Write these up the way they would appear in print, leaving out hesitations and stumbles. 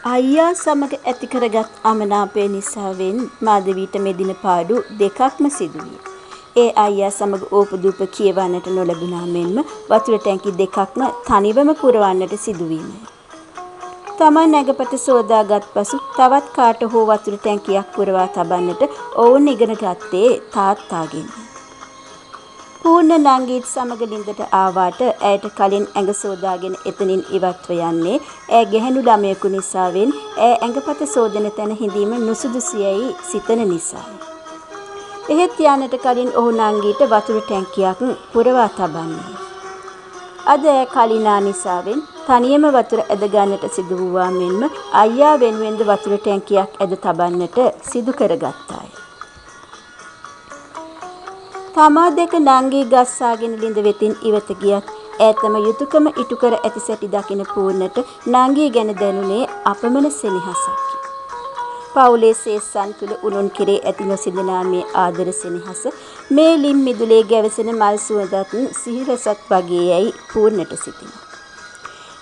අයියා සමග ඇති කරගත් අමනාපය නිසාවෙන් මාධවීට මෙදින පාඩු දෙකක්ම සිදුවිය. ඒ අයියා සමග ඕපදූප කියවන්නට නොලැබුණා මෙන්ම වතුර ටැංකි දෙකක්ම තනිවම පුරවන්නට සිදුවීමය. තමන් නැගපත සෝදාගත් පසු තවත් කාට හෝ වතුර ටැංකියක් පුරවා තබන්නට ඔවුන් ඉගෙන ගත්තේ තාත්තාගෙන්. පූර්ණ නංගීත් සමග ළිඳට ආවාට ඇයට කලින් ඇඟ සෝදාගෙන එතනින් ඉවත්ව යන්නේ ඈ ගැහැණු ළමයෙකු නිසාවෙන් ඈ ඇඟපත සෝදන තැන හිඳීම නුසුදුසුයයි සිතන නිසායි. එහෙත් යන්නට කලින් ඔහු නංගීට වතුර ටැංකියක් පුරවා තබන්නේ. අද ඈ කලිනා නිසාවෙන් තනියම වතුර ඇද ගන්නට සිදු වූවා මෙන්ම අයියා වෙනුවෙන්ද වතුර ටැංකියක් ඇද තබන්නට සිදු කරගත්තාය. තමා දෙක නංගී ගස්සාගෙන ළිඳ වෙතින් ඉවත ගියත් ඈතම යුතුයකම ඉටු කර ඇති සැටි දකින පූර්ණට නංගී ගැන දැනුනේ අපමණ සෙනෙහසක්. පවුලේ සේස්සන් තුල උනුන් කෙරේ ඇති නොසිඳනා මේ ආදර සෙනෙහස මේ ලිම් මිදුලේ ගැවසෙන මල් සුවඳත් සිහිරසක් වගේ යයි පූර්ණට සිතිනා.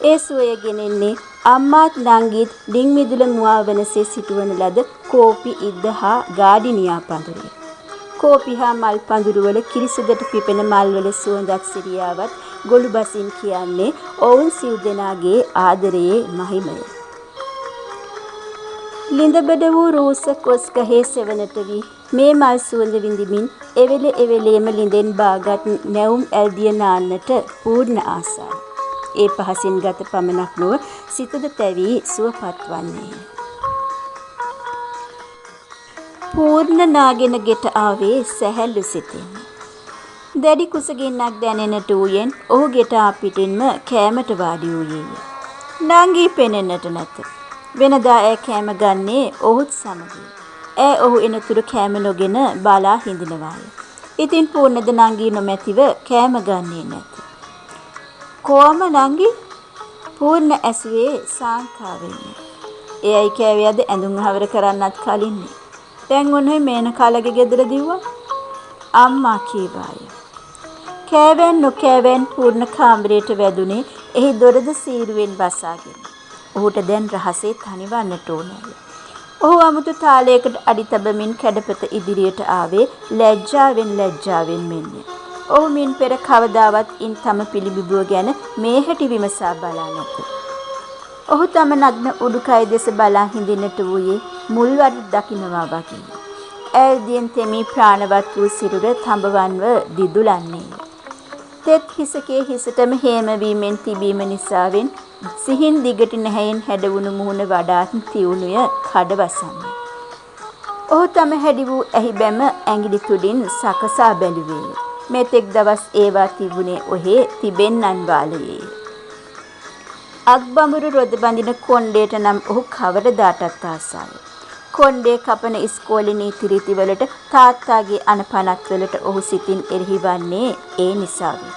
ඒ සුවය ගෙනෙන්නේ අම්මාත් නංගීත් ලිම් මිදුල මුවාවනසේ සිටුවන ලද කෝපි ඉද්ද හා ගාඩිනියා පඳුරේ. කෝපි හා මල් පඳුරුවල කිරිසුදට පිපෙන මල්වල සුවඳත් සිරියාවත් ගොළු බසින් කියන්නේ ඔවුන් සිව් දෙනාගේ ආදරයේ මහිමය. ළිඳබඩ වූ රූස කොස් ගහේ සෙවණට වී මේ මල් සුවඳ විඳිමින් එවෙල එවෙලේම ළිඳෙන් බාගත් නැවුම් ඇල්දිය නාන්නට පූර්ණ ආසායි. ඒ පහසින් ගත පමණක් නොව සිතද තැවී සුවපත් වන්නේ. පූර්ණ නාගෙන ගෙට ආවේ සැහැල්ලු සිතින්. දැඩි කුසගින්නක් දැනෙනට වූයෙන් ඔහු ගෙට අපිටින්ම කෑමට වාඩි වූයේය. නංගී පෙනෙන්නට නැත. වෙනදා ඈ කෑම ගන්නේ ඔහුත් සමගය. ඈ ඔහු එනතුරු කෑම නොගෙන බලා හිඳිනවාය. ඉතින් පූර්ණද නංගී නොමැතිව කෑම ගන්නේ නැත. කොහොම නංගී? පූර්ණ ඇසුවේ සාංකාවෙන්න. එයයි කෑවේ අද ඇඳුම් හවර කරන්නත් කලින්නේ. දැන් ඔන්නේ මේන කාලගේ ගෙදර දිව්වා. අම්මා කීවාය. කෑවෙන් නොකෑවෙන් පූර්ණ කාමරයට වැදුනේ එහි දොරද සීරුවෙන් වසාගෙන. ඔහුට දැන් රහසේ තනිවන්නට ඕනෑය. ඔහු අමුතු තාලයකට අඩි තබමින් කැඩපත ඉදිරියට ආවේ ලැජ්ජාවෙන් මෙන්ය. ඔහු මින් පෙර කවදාවත් ඉන් තම පිළිබිඹුව ගැන මේ හැටි විමසා බලා නැත. ඔහු තම නග්න උඩුකය දෙස බලා හිඳින්නට වූයේ මුල්වඩ දකින්නවා වගේ. ඈදියෙන් තෙමි ප්‍රාණවත් වූ සිරුර තඹවන්ව දිදුලන්නේ. තෙත් හිසකේ හිසටම හේම වීමෙන් තිබීම නිසාවෙන් සිහින් දිගට නැහැයෙන් හැඩවුණු මුහුණ වඩාත් තියුණුය කඩවසන්නේ. ඔහු තම හැඩි වූ ඇහි බැම ඇඟිලි තුඩින් සකසා බැලුවේය. මෙතෙක් දවස් ඒවා තිබුණේ ඔහේ තිබෙන්නන් වාලයේ. අක්බඹුරු රොද බඳින කොණ්ඩේට නම් ඔහු කවරදාටත් ආසාය. කොණ්ඩේ කපන ඉස්කෝලේ නීති රීති වලට තාත්තාගේ අනපනත් වලට ඔහු සිතින් එරෙහිවන්නේ ඒ නිසාවෙන්.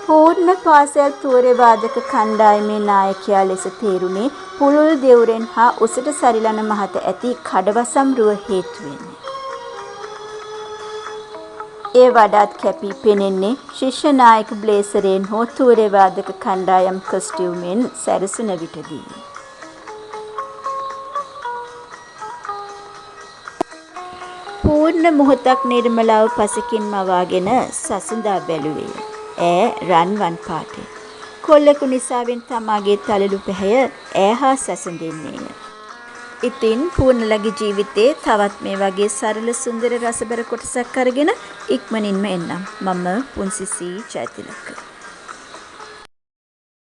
පූර්ණ පාසල් තෝරේ වාදක කණ්ඩායමේ නායකයා ලෙස තේරුනේ පුළුල් දෙවුරෙන් හා උසට සරිලන මහත ඇති කඩවසම් රුව හේතුවෙන්. ඒ වඩාත් කැපී පෙනෙන්නේ ශිෂ්‍ය නායක බ්ලේසරෙන් හෝ තෝරේ වාදක කණ්ඩායම් කොස්ටියුමෙන් සැරසුන විටදී. පූර්ණ මොහොතක් නිර්මලාව පසකින් මවාගෙන සසඳා බැලුවේ. ඈ රන්වන් පාටේ. කොල්ලෙකු නිසාවෙන් තමාගේ තලලු පැහැය ඈ හා සැසඳෙන්නේය. ඉතින් පූර්ණලගේ ජීවිතේ තවත් මේ වගේ සරල සුන්දර රසබර කොටසක් අරගෙන ඉක්මනින්ම එන්නම්. මම පුන්සිසි ජයතිලක.